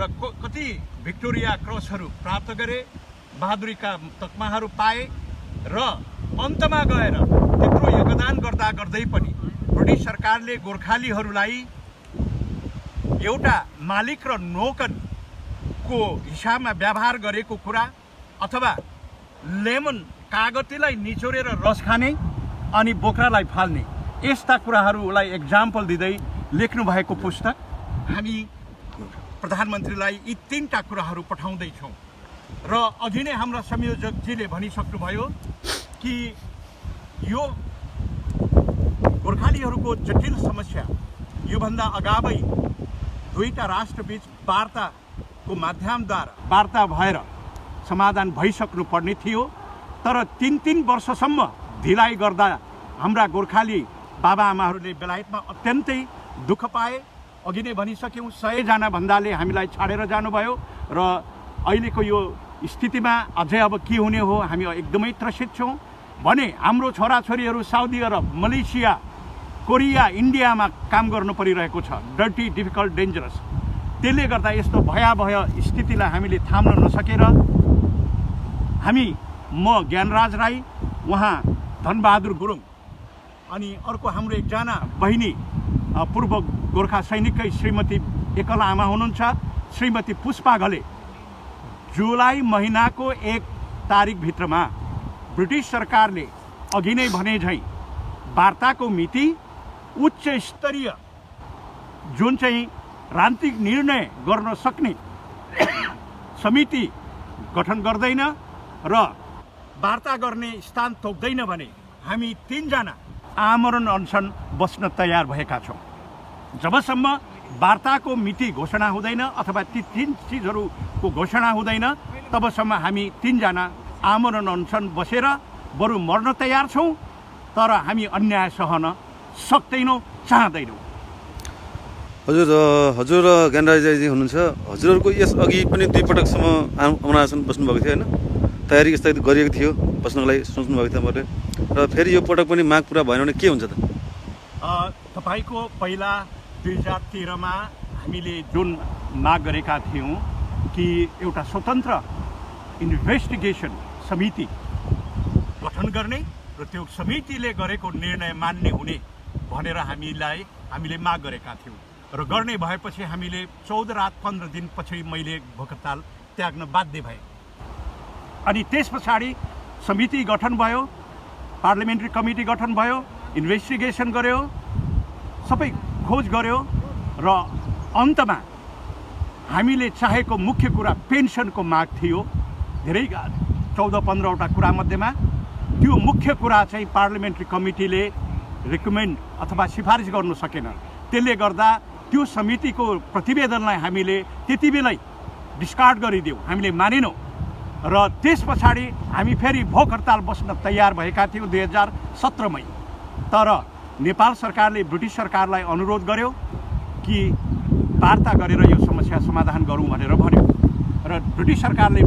र कति भिक्टोरिया क्रसहरू प्राप्त गरे, बहादुरीका तकमाहरू पाए र अन्तमा गएर त्यत्रो योगदान गर्दा गर्दै पनि ब्रिटिस सरकारले गोर्खालीहरूलाई एउटा मालिक र नोकरको हिसाबमा व्यवहार गरेको कुरा अथवा लेमन कागतीलाई निचोरेर रस खाने अनि बोक्रालाई फाल्ने यस्ता कुराहरूलाई एक्जाम्पल दिँदै लेख्नु भएको पुस्तक हामी प्रधानमन्त्रीलाई यी 3टा कुराहरू पठाउँदैछौँ। र अघि नै हाम्रा संयोजकजीले भनिसक्नुभयो कि यो गोर्खालीहरूको जटिल समस्या योभन्दा अगावै दुईटा राष्ट्रबीच वार्ताको माध्यमद्वारा वार्ता भएर समाधान भइसक्नु पर्ने थियो। तर 3 वर्षसम्म ढिलाइ गर्दा हाम्रा गोर्खाली बाबाआमाहरूले बेलायतमा अत्यन्तै दुःख पाए। अघि नै भनिसक्यौँ 100 जना भन्दाले हामीलाई छाडेर जानुभयो र अहिलेको यो स्थितिमा अझै अब के हुने हो हामी एकदमै त्रसित छौँ। भने हाम्रो छोराछोरीहरू साउदी अरब, मलेसिया, कोरिया, इन्डियामा काम गर्नु परिरहेको छ, डर्टी, डिफिकल्ट, डेन्जरस। त्यसले गर्दा यस्तो भयावह स्थितिलाई हामीले थाम्न नसकेर म ज्ञानराज राई, उहाँ धनबहादुर गुरुङ अनि अर्को हाम्रो एकजना बहिनी पूर्व गोर्खा सैनिककै श्रीमती एकल आमा हुनुहुन्छ श्रीमती पुष्पा घले जुलाई महिनाको 1 तारिकभित्रमा ब्रिटिस सरकारले अघि नै भने झैँ वार्ताको मिति उच्च स्तरीय जुन चाहिँ राजनीतिक निर्णय गर्न सक्ने समिति गठन गर्दैन र वार्ता गर्ने स्थान तोक्दैन भने हामी 3 जना आमरण अनसन बस्न तयार भएका छौँ। जबसम्म वार्ताको मिति घोषणा हुँदैन अथवा ती 3 चिजहरूको घोषणा हुँदैन तबसम्म हामी 3 जना आमरण अनसन बसेर बरु मर्न तयार छौँ। तर हामी अन्याय सहन सक्दैनौँ, चाहदैनौँ। हजुर ज्ञानराजजी हुनुहुन्छ, हजुरहरूको यस अघि पनि 2 पटकसम्म आमरण अनसन बस्नुभएको थियो होइन? तयारी स्थगित गरिएको थियो, बस्नको लागि सोच्नुभएको थियो मैले, र फेरि यो पटक पनि माग पुरा भएन भने के हुन्छ त? तपाईँको पहिला 2013मा हामीले जुन माग गरेका थियौँ कि एउटा स्वतन्त्र इन्भेस्टिगेसन समिति गठन गर्ने र त्यो समितिले गरेको निर्णय मान्ने हुने भनेर हामीले माग गरेका थियौँ र गर्ने भएपछि हामीले 14 रात 15 दिनपछि मैले भोक हडताल त्याग्न बाध्य भएँ। अनि त्यस पछाडि समिति गठन भयो, पार्लियामेन्ट्री कमिटी गठन भयो, इन्भेस्टिगेसन गर्यो, सबै खोज गर्यो र अन्तमा हामीले चाहेको मुख्य कुरा पेन्सनको माग थियो। धेरै 14-15वटा कुरा मध्येमा त्यो मुख्य कुरा चाहिँ पार्लियामेन्ट्री कमिटीले रिकमेन्ड अथवा सिफारिस गर्नु सकेन। त्यसले गर्दा त्यो समितिको प्रतिवेदनलाई हामीले त्यति बेलै डिस्कार्ड गरिदियौँ, हामीले मानेनौँ र त्यस पछाडि हामी फेरि भोक हडताल बस्न तयार भएका थियौँ 2017मै। तर नेपाल सरकारले ब्रिटिस सरकारलाई अनुरोध गर्यो कि वार्ता गरेर यो समस्या समाधान गरौँ भनेर भन्यो र ब्रिटिस सरकारले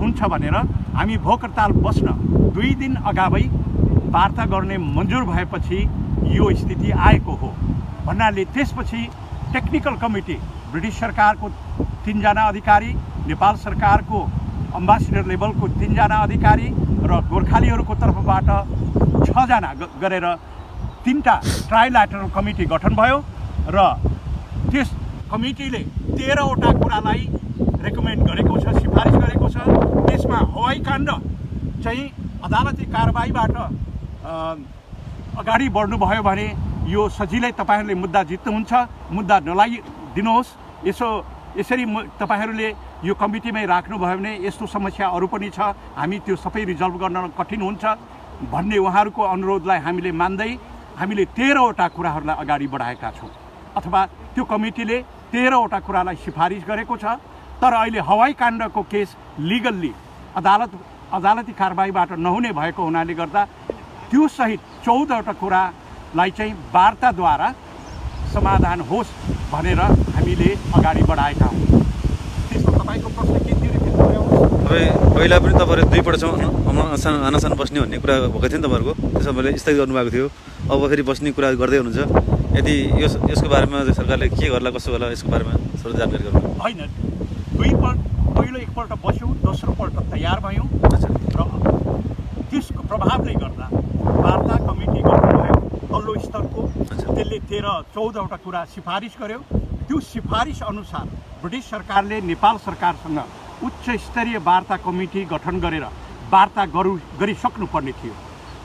हुन्छ भनेर हामी भोक हडताल बस्न 2 दिन अगावै वार्ता गर्ने मन्जुर भएपछि यो स्थिति आएको हो भन्नाले त्यसपछि टेक्निकल कमिटी ब्रिटिस सरकारको 3 जना अधिकारी, नेपाल सरकारको अम्बासिडर लेभलको 3 जना अधिकारी र गोर्खालीहरूको तर्फबाट 6 जना गरेर 3टा ट्राइल्याटरल कमिटी गठन भयो र त्यस कमिटीले 13वटा कुरालाई रेकमेन्ड गरेको छ, सिफारिस गरेको छ। त्यसमा हवाई काण्ड चाहिँ अदालती कारबाहीबाट अगाडि बढ्नुभयो भने यो सजिलै तपाईँहरूले मुद्दा जित्नुहुन्छ। मुद्दा नलागिदिनुहोस्। यसरी तपाईँहरूले यो कमिटीमै राख्नुभयो भने यस्तो समस्या अरू पनि छ, हामी त्यो सबै रिजल्भ गर्न कठिन हुन्छ भन्ने उहाँहरूको अनुरोधलाई हामीले मान्दै हामीले 13वटा कुराहरूलाई अगाडि बढाएका छौँ, अथवा त्यो कमिटीले 13वटा कुरालाई सिफारिस गरेको छ। तर अहिले हवाई काण्डको केस लिगल्ली अदालती कारबाहीबाट नहुने भएको हुनाले गर्दा त्यो सहित 14वटा कुरालाई चाहिँ वार्ताद्वारा समाधान होस् भनेर हामीले अगाडि बढाएका हौँ। त्यसमा तपाईँको प्रश्न के थियो? पहिला पनि तपाईँहरू 2 पटकसम्म अनसन बस्ने भन्ने कुरा भएको थियो नि तपाईँहरूको, त्यसमा मैले स्थगित गर्नुभएको थियो। अब फेरि बस्ने कुरा गर्दै हुनुहुन्छ। यदि यसको बारेमा सरकारले के गर्ला कसो गर्ला यसको बारेमा थोरै जानकारी गर्नु। होइन, पहिलो एकपल्ट बस्यौँ, दोस्रो पल्ट तयार भयौँ र त्यसको प्रभावले गर्दा वार्ता कमिटी गर्नुभयो तल्लो स्तरको। त्यसले 14वटा कुरा सिफारिस गर्यो। त्यो सिफारिस अनुसार ब्रिटिस सरकारले नेपाल सरकारसँग उच्च स्तरीय वार्ता कमिटी गठन गरेर वार्ता गरिसक्नुपर्ने थियो।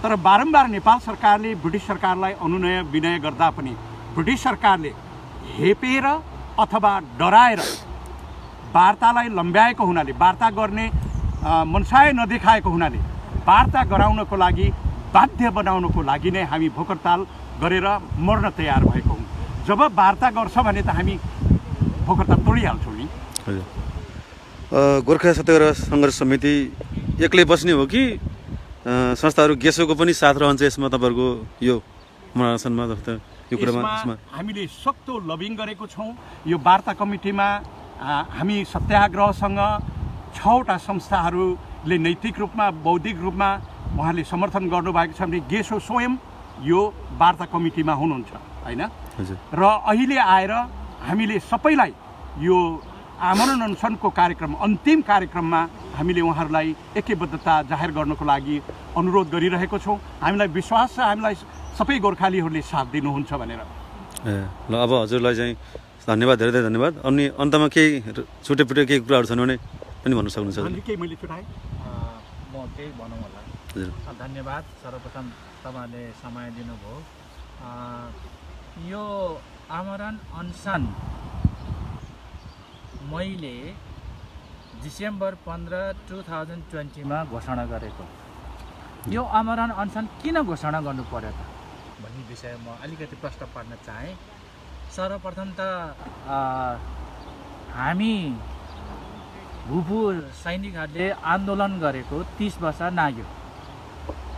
तर बारम्बार नेपाल सरकारले ब्रिटिस सरकारलाई अनुनय विनय गर्दा पनि ब्रिटिस सरकारले हेपेर अथवा डराएर वार्तालाई लम्ब्याएको हुनाले, वार्ता गर्ने मनसाय नदेखाएको हुनाले वार्ता गराउनको लागि बाध्य बनाउनको लागि नै हामी भोकरताल गरेर मर्न तयार भएको हौँ। जब वार्ता गर्छ भने त हामी भोकरताल तोडिहाल्छौँ नि। गोर्खा सत्याग्रह सङ्घर्ष समिति एक्लै बस्ने हो कि संस्थाहरू गेसोको पनि साथ रहन्छ यसमा? तपाईँहरूको यो महासनमा यो कुरामा हामीले सक्दो लबिङ गरेको छौँ। यो वार्ता कमिटीमा हामी सत्याग्रहसँग 6वटा संस्थाहरूले नैतिक रूपमा बौद्धिक रूपमा उहाँले समर्थन गर्नुभएको छ भने गेसो स्वयं यो वार्ता कमिटीमा हुनुहुन्छ होइन। र अहिले आएर हामीले सबैलाई यो आमरण अनसनको कार्यक्रम अन्तिम कार्यक्रममा हामीले उहाँहरूलाई एकबद्धता जाहेर गर्नको लागि अनुरोध गरिरहेको छौँ। हामीलाई विश्वास छ हामीलाई सबै गोर्खालीहरूले साथ दिनुहुन्छ भनेर। ल अब हजुरलाई चाहिँ धन्यवाद, धेरै धेरै धन्यवाद। अनि अन्तमा केही छुटेपुटे केही कुराहरू छन् भने पनि भन्न सक्नुहुन्छ? केही मैले छुटाएँ म केही भनौँ होला। धन्यवाद। सर्वप्रथम तपाईँले समय दिनुभयो। यो आमरण अनसन मैले डिसेम्बर 15, 2020 घोषणा गरेको। यो आमरण अनसन किन घोषणा गर्नु पर्यो त भन्ने विषयमा अलिकति प्रश्न पार्न चाहेँ। सर्वप्रथम त हामी भूपू सैनिकहरूले आन्दोलन गरेको 30 वर्ष नाग्यो।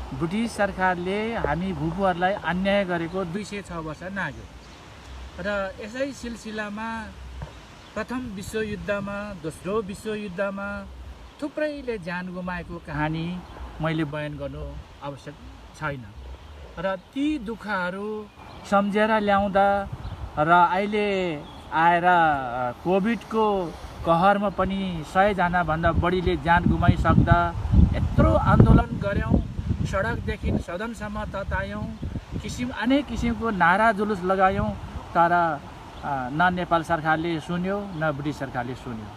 ब्रिटिस सरकारले हामी भूपूहरूलाई अन्याय गरेको 206 वर्ष नाग्यो। र यसै सिलसिलामा प्रथम विश्वयुद्धमा, दोस्रो विश्वयुद्धमा थुप्रैले ज्यान गुमाएको कहानी मैले बयान गर्नु आवश्यक छैन। र ती दुःखहरू सम्झेर ल्याउँदा र अहिले आएर कोभिडको कहरमा पनि 100 भन्दा बढीले ज्यान गुमाइसक्दा यत्रो आन्दोलन गऱ्यौँ, सडकदेखि सदनसम्म ततायौँ, अनेक किसिमको नारा जुलुस लगायौँ, तर न नेपाल सरकारले सुन्यो न ब्रिटिस सरकारले सुन्यो।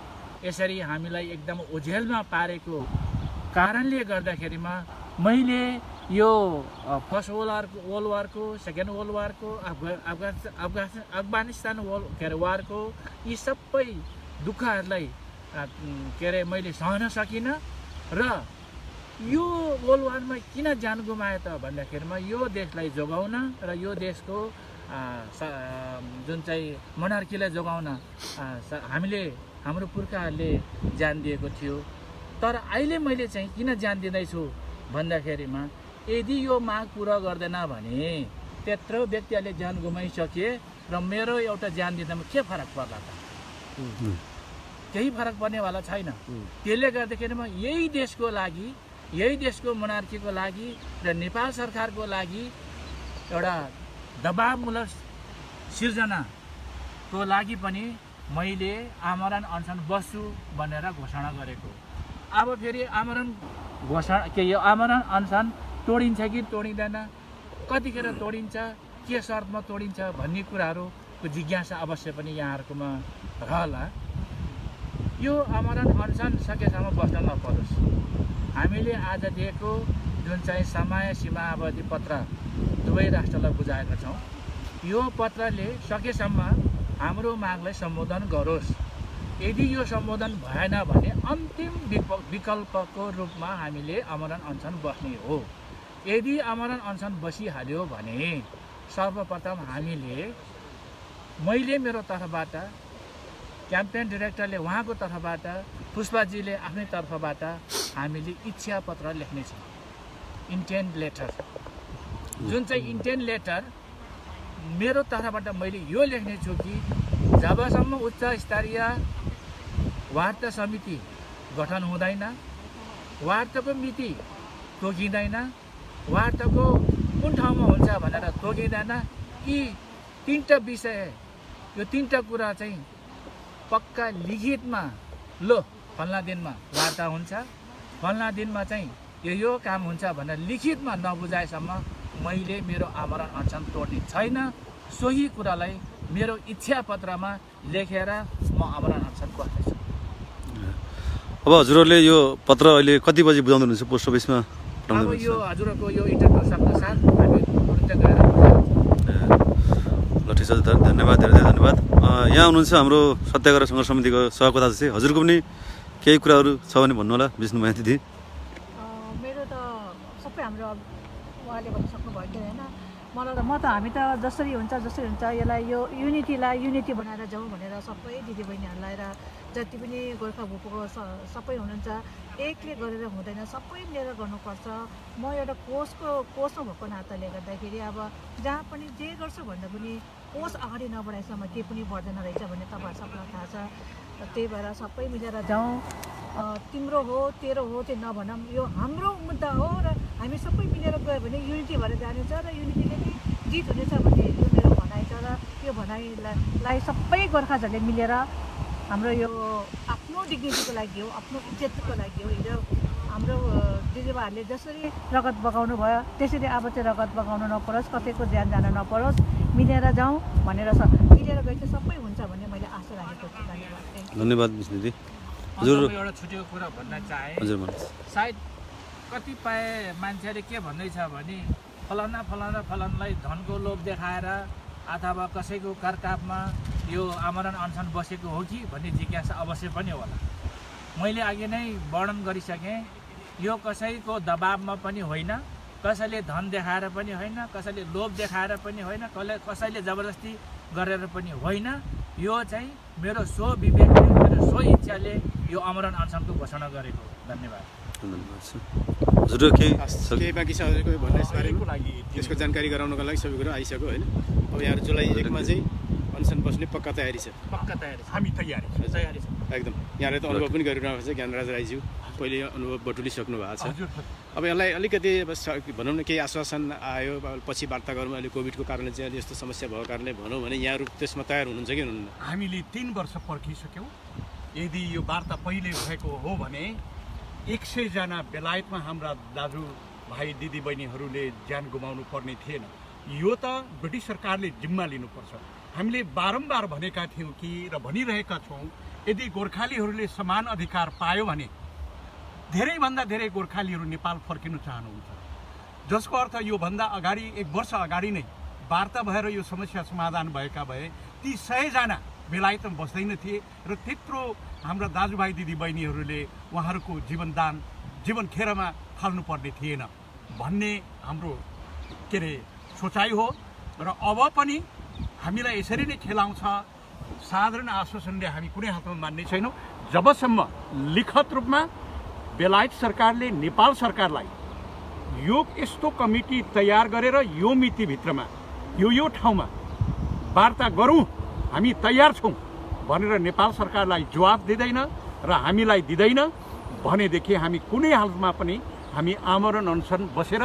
यसरी हामीलाई एकदम ओझेलमा पारेको कारणले गर्दाखेरिमा मैले यो फर्स्ट वर्ल्ड वारको, सेकेन्ड वर्ल्ड वारको, अफगानिस्तान वारको यी सबै दुःखहरूलाई मैले सहन सकिनँ। र यो वर्ल्ड वारमा किन ज्यान गुमायो त भन्दाखेरिमा यो देशलाई जोगाउन र यो देशको जुन चाहिँ मोनार्कीलाई जोगाउन हाम्रो पुर्खाहरूले ज्यान दिएको थियो। तर अहिले मैले चाहिँ किन ज्यान दिँदैछु भन्दाखेरिमा यदि यो माग पुरा गर्दैन भने त्यत्रो व्यक्तिहरूले ज्यान गुमाइसके र मेरो एउटा ज्यान दिँदामा के फरक पर्ला त? केही फरक पर्नेवाला छैन। त्यसले गर्दाखेरिमा यही देशको लागि, यही देशको मोनार्कीको लागि र नेपाल सरकारको लागि एउटा दबावमूलक सिर्जनाको लागि पनि मैले आमरण अनसन बस्छु भनेर घोषणा गरेको। अब फेरि यो आमरण अनसन तोडिन्छ कि तोडिँदैन, कतिखेर तोडिन्छ, के शर्तमा तोडिन्छ भन्ने कुराहरूको जिज्ञासा अवश्य पनि यहाँहरूकोमा रहला। यो आमरण अनसन सकेसम्म बस्न नपरोस्। हामीले आज दिएको जुन जुन चाहिँ समय सीमा अवधि पत्र दुवै राष्ट्रलाई बुझाएका छौँ। यो पत्रले सकेसम्म हाम्रो मागलाई सम्बोधन गरोस्। यदि यो सम्बोधन भएन भने अन्तिम विकल्पको रूपमा हामीले आमरण अनसन बस्ने हो। यदि आमरण अनसन बसिहाल्यो भने सर्वप्रथम मैले मेरो तर्फबाट, क्याम्पेन डिरेक्टरले उहाँको तर्फबाट, पुष्पाजीले आफ्नै तर्फबाट हामीले इच्छा पत्र लेख्नेछौँ, इन्टेन्ट लेटर। जुन चाहिँ इन्टेन्ट लेटर मेरो तर्फबाट मैले यो लेख्ने छु कि जबसम्म उच्च स्तरीय वार्ता समिति गठन हुँदैन, वार्ताको मिति तोकिँदैन, वार्ताको कुन ठाउँमा हुन्छ भनेर तोकिँदैन, यी तीनटा विषय, यो तीनटा कुरा चाहिँ पक्का लिखितमा लो फल्ना दिनमा वार्ता हुन्छ, फल्ना दिनमा चाहिँ यो काम हुन्छ भनेर लिखितमा नबुझाएसम्म मैले मेरो आमरण अनसन तोड्ने छैन। सोही कुरालाई मेरो इच्छा पत्रमा लेखेर म आमरण अनसन बस्नेछु। अब हजुरहरूले यो पत्र अहिले कति बजी बुझाउँदै हुनुहुन्छ पोस्ट अफिसमा? अब यो हजुरको यो इन्टरभ्यू सक्दा साथ हामी तुरुन्तै गएर बुझाउँछौँ। ल ठिक छ, धन्यवाद, धेरै धेरै धन्यवाद। यहाँ हुनुहुन्छ हाम्रो सत्याग्रह सङ्घर्ष समितिको सहकर्ता चाहिँ, हजुरको पनि केही कुराहरू छ भने भन्नु होला विष्णु माइती दिदी। मेरो त सबै हाम्रो उहाँले भनिसक्नु भएको होइन। मलाई त हामी त जसरी हुन्छ यसलाई यो युनिटी बनाएर जाउँ भनेर सबै दिदीबहिनीहरूलाई र जति पनि गोर्खा भूको सबै हुनुहुन्छ, एकले गरेर हुँदैन, सबै मिलेर गर्नुपर्छ। म एउटा कोषमा भएको नाताले गर्दाखेरि अब जहाँ पनि जे गर्छु भन्दा पनि कोष अगाडि नबढाएसम्म केही पनि बढ्दैन रहेछ भन्ने तपाईँहरू सबलाई थाहा छ। त्यही भएर सबै मिलेर जाउँ। तिम्रो हो तेरो हो त्यो नभनौँ, यो हाम्रो मुद्दा हो र हामी सबै मिलेर गयो भने युनिटी भएर जानेछ र युनिटीले नै जित हुनेछ भन्ने यो मेरो भनाइ छ। र यो भनाइलाई सबै गोर्खाहरूले मिलेर हाम्रो यो आफ्नो डिग्निटीको लागि हो, आफ्नो इज्जतको लागि हो। हिजो हाम्रो दिदीबहिनीहरूले जसरी रगत बगाउनु भयो त्यसरी अब चाहिँ रगत बगाउनु नपरोस्, कसैको ज्यान जान नपरोस्, मिलेर जाउँ भनेर मिलेर गए चाहिँ सबै हुन्छ भन्ने मैले आशा राखेको छु। धन्यवाद। धन्यवाद विष्णु दिदी। हजुर एउटा छुटेको कुरा भन्न चाहे। हजुर भन्नुहोस्। सायद कतिपय मान्छेले के भन्दैछ भने फलानालाई धनको लोभ देखाएर अथवा कसैको करकापमा यो आमरण अनसन बसेको हो कि भन्ने जिज्ञासा अवश्य पनि होला। मैले अघि नै वर्णन गरिसकेँ, यो कसैको दबाबमा पनि होइन, कसैले धन देखाएर पनि होइन, कसैले लोभ देखाएर पनि होइन, कसैले जबरजस्ती गरेर पनि होइन। यो चाहिँ मेरो स्वविवेकले, मेरो स्व इच्छाले यो आमरण अनसनको घोषणा गरेको। धन्यवाद। हजुर केही बाँकी छ हजुरको भन्ने लागि त्यसको जानकारी गराउनको लागि सबै कुरा आइसक्यो होइन। अब यहाँ जुलाई 1 मा चाहिँ अनसन बस्ने पक्का तयारी छ। हामी तयारी छ एकदम। यहाँले त अनुभव पनि गरिरहनु भएको छ, ज्ञानराज राईज्यू पहिले अनुभव बटुलिसक्नु भएको छ। अब यसलाई अलिकति भनौँ न केही आश्वासन आयो पछि वार्ता गरौँ, अहिले कोभिडको कारणले चाहिँ अहिले यस्तो समस्या भएको कारणले भनौँ भने यहाँहरू त्यसमा तयार हुनुहुन्छ कि हुनुहुन्न? हामीले 3 वर्ष पर्खिसक्यौँ। यदि यो वार्ता पहिले भएको हो भने 100 जना बेलायतमा हाम्रा दाजुभाइ दिदीबहिनीहरूले ज्यान गुमाउनु पर्ने थिएन। यो त ब्रिटिस सरकारले जिम्मा लिनुपर्छ। हामीले बारम्बार भनेका थियौँ कि र भनिरहेका छौँ, यदि गोर्खालीहरूले समान अधिकार पायो भने धेरैभन्दा धेरै गोर्खालीहरू नेपाल फर्किनु चाहनुहुन्छ। जसको अर्थ योभन्दा अगाडि 1 वर्ष अगाडि नै वार्ता भएर यो समस्या समाधान भएका भए ती 100 जना बेलायतमा बस्दैन थिए र त्यत्रो हाम्रा दाजुभाइ दिदीबहिनीहरूले उहाँहरूको जीवन खेरमा फाल्नुपर्ने थिएन भन्ने हाम्रो सोचाइ हो। र अब पनि हामीलाई यसरी नै खेलाउँछ। साधारण आश्वासनले हामी कुनै हातमा मान्ने छैनौँ जबसम्म लिखित रूपमा बेलायत सरकारले नेपाल सरकारलाई यो यस्तो कमिटी तयार गरेर यो मितिभित्रमा यो ठाउँमा वार्ता गरौँ, हामी तयार छौँ भनेर नेपाल सरकारलाई जवाफ दिँदैन र हामीलाई दिँदैन भनेदेखि हामी कुनै हालतमा पनि हामी आमरण अनसन बसेर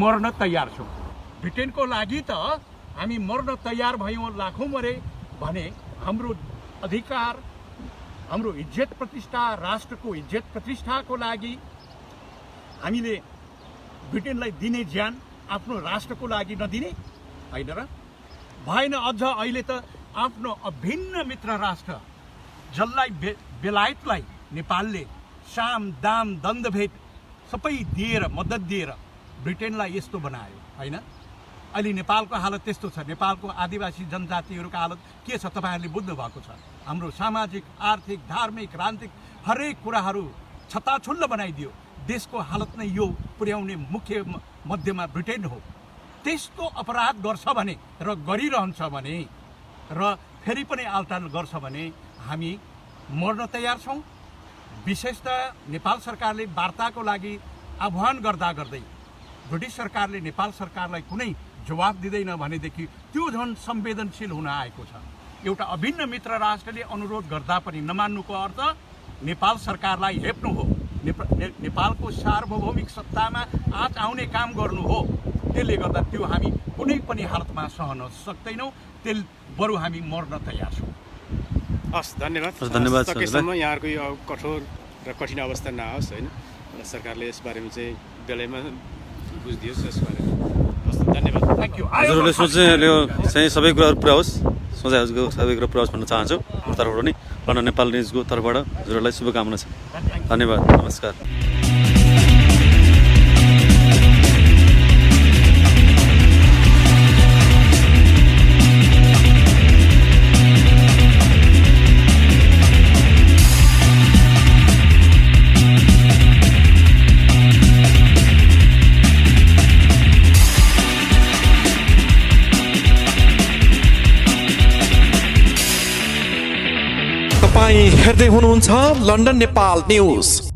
मर्न तयार छौँ। ब्रिटेनको लागि त हामी मर्न तयार भयौँ, लाखौँ मरे भने हाम्रो अधिकार, हाम्रो इज्जत प्रतिष्ठा, राष्ट्रको इज्जत प्रतिष्ठाको लागि हामीले ब्रिटेनलाई दिने ज्यान आफ्नो राष्ट्रको लागि नदिने होइन र? भएन। अझ अहिले त आफ्नो अभिन्न मित्र राष्ट्र जसलाई बेलायतलाई नेपालले साम दाम दण्डभेद सबै दिएर मद्दत दिएर ब्रिटेनलाई यस्तो बनायो होइन। अहिले नेपालको हालत त्यस्तो छ। नेपालको आदिवासी जनजातिहरूको हालत के छ तपाईँहरूले बुझ्नु भएको छ। हाम्रो सामाजिक, आर्थिक, धार्मिक, राजनीतिक हरेक कुराहरू छताछुल्ल बनाइदियो। देशको हालत नै यो पुर्याउने मुख्य मध्यमा ब्रिटेन हो। त्यस्तो अपराध गर्छ भने र गरिरहन्छ भने र फेरि पनि आलटाल गर्छ भने हामी मर्न तयार छौँ। विशेषतः नेपाल सरकारले वार्ताको लागि आह्वान गर्दा गर्दै ब्रिटिस सरकारले नेपाल सरकारलाई कुनै जवाब दिँदैन भनेदेखि त्यो झन् संवेदनशील हुन आएको छ। एउटा अभिन्न मित्र राष्ट्रले अनुरोध गर्दा पनि नमान्नुको अर्थ नेपाल सरकारलाई हेप्नु हो, नेपालको सार्वभौमिक सत्तामा आँच आउने काम गर्नु हो। त्यसले गर्दा त्यो हामी कुनै पनि हालतमा सहन सक्दैनौँ। त्यस बरु हामी मर्न तयार छौँ। हस्, धन्यवाद। धन्यवाद सकेसम्म यहाँहरूको यो कठोर र कठिन अवस्था नआओस् होइन। सरकारले यसबारेमा चाहिँ बेलैमा बुझिदियोस् यसबारेमा। हस्, धन्यवाद। Thank you. हजुरहरूले सोच्ने चाहिँ सबै कुराहरू पुरा होस्, सोचाइहरूको सबै कुरा पुरा होस् भन्न चाहन्छु हाम्रो तर्फबाट नि। लन्डन नेपाल न्युजको तर्फबाट हजुरहरूलाई शुभकामना छ। धन्यवाद, नमस्कार। तपाईं हेर्दै हुनुहुन्छ लन्डन नेपाल न्युज।